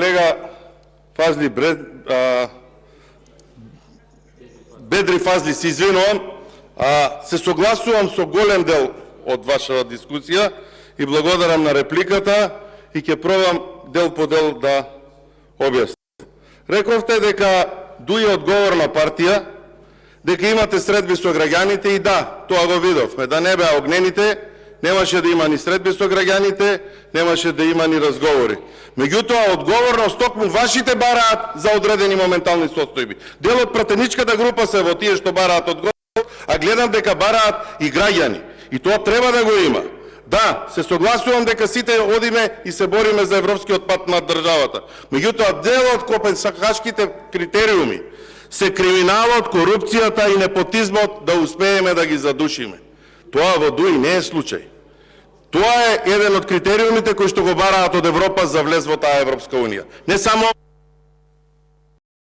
Колега Фазли Бедри Фазли, се извинувам, се согласувам со голем дел од вашата дискусија и благодарам на репликата и ќе пробам дел по дел да објаснам. Рековте дека дуи одговорна партија, дека имате средби со граѓаните и да, тоа го видовме, да не беа огнените, немаше да има ни средби со граѓаните, немаше да има ни разговори. Меѓутоа, одговорност токму вашите бараат за одредени моментални состојби. Дел од пратеничката група се во тие што бараат одговорност, а гледам дека бараат и граѓани. И тоа треба да го има. Да, се согласувам дека сите одиме и се бориме за европскиот пат на државата. Меѓутоа, дел од копенхашките критериуми се криминалот, корупцијата и непотизмот да успееме да ги задушиме. Тоа во ДУИ не е случај. Тоа е еден од критериумите кои што го бараат од Европа за влез во таа Европска унија. Не само